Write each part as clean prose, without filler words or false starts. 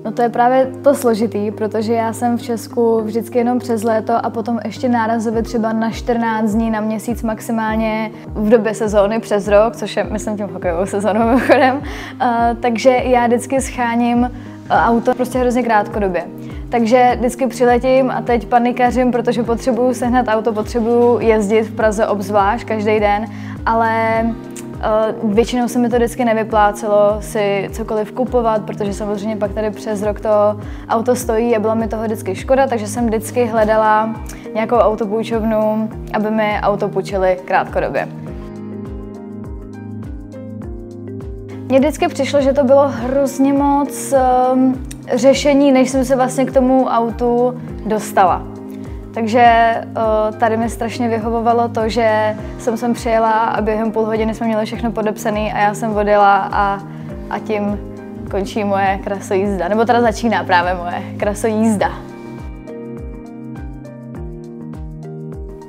No to je právě to složitý, protože já jsem v Česku vždycky jenom přes léto a potom ještě nárazově třeba na 14 dní, na měsíc maximálně v době sezóny přes rok, což je, myslím, tím hokejovou sezónou mimochodem. Takže já vždycky scháním auto prostě hrozně krátkodobě. Takže vždycky přiletím a teď panikařím, protože potřebuju sehnat auto, potřebuju jezdit v Praze obzvlášť každý den, ale většinou se mi to vždycky nevyplácelo si cokoliv kupovat, protože samozřejmě pak tady přes rok to auto stojí a bylo mi toho vždycky škoda, takže jsem vždycky hledala nějakou autopůjčovnu, aby mi auto půjčili krátkodobě. Mně vždycky přišlo, že to bylo hrozně moc řešení, než jsem se vlastně k tomu autu dostala. Takže tady mi strašně vyhovovalo to, že jsem sem přijela a během půl hodiny jsme měli všechno podepsané a já jsem odjela a tím končí moje krasojízda, nebo teda začíná právě moje krasojízda.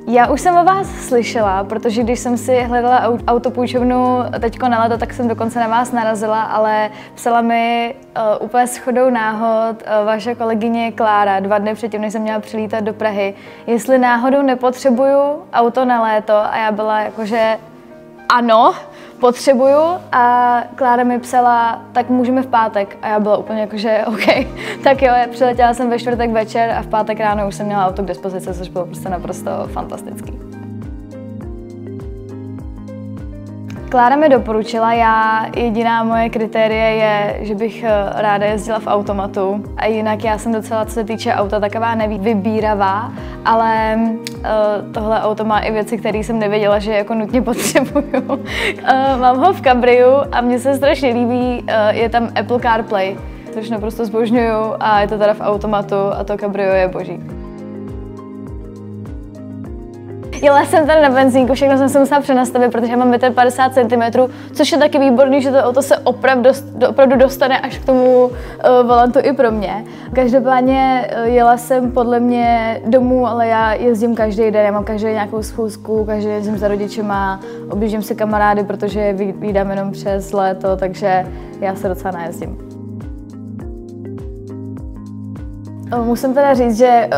Já už jsem o vás slyšela, protože když jsem si hledala autopůjčovnu teďko na léto, tak jsem dokonce na vás narazila, ale psala mi úplně shodou náhod vaše kolegyně Klára 2 dny předtím, než jsem měla přilítat do Prahy, jestli náhodou nepotřebuju auto na léto a já byla jakože ano, potřebuju a Klára mi psala, tak můžeme v pátek a já byla úplně jakože OK, tak jo, přiletěla jsem ve čtvrtek večer a v pátek ráno už jsem měla auto k dispozici, což bylo prostě naprosto fantastický. Klára mi doporučila, jediná moje kritérie je, že bych ráda jezdila v automatu a jinak já jsem docela, co se týče auta, taková nevybíravá, ale tohle auto má i věci, které jsem nevěděla, že jako nutně potřebuju. Mám ho v kabriu a mně se strašně líbí, je tam Apple CarPlay, což naprosto zbožňuju a je to teda v automatu a to kabrio je boží. Jela jsem tady na benzínku, všechno jsem se musela přenastavit, protože mám 50 cm, což je taky výborný, že to auto se opravdu dostane až k tomu volantu i pro mě. Každopádně jela jsem podle mě domů, ale já jezdím každý den, já mám každý nějakou schůzku, každý den jezdím za rodičema, objíždím si kamarády, protože je vídám jenom přes léto, takže já se docela najezdím. Musím teda říct, že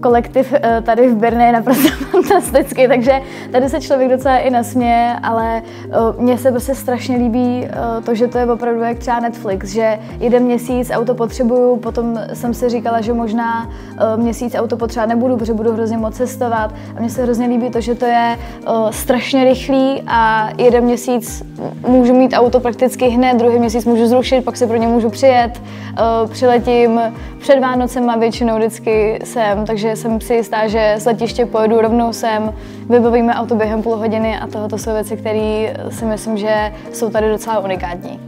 kolektiv tady v Brně je naprosto fantastický, takže tady se člověk docela i nasměje, ale mně se prostě strašně líbí to, že to je opravdu jak třeba Netflix, že jeden měsíc auto potřebuju, potom jsem si říkala, že možná měsíc auto potřebovat nebudu, protože budu hrozně moc cestovat a mně se hrozně líbí to, že to je strašně rychlý a jeden měsíc můžu mít auto prakticky hned, druhý měsíc můžu zrušit, pak se pro ně můžu přijet, přiletím před Vánocema většinou vždycky sem, takže jsem si jistá, že z letiště pojedu rovnou sem, vybavíme auto během půl hodiny a tohoto jsou věci, které si myslím, že jsou tady docela unikátní.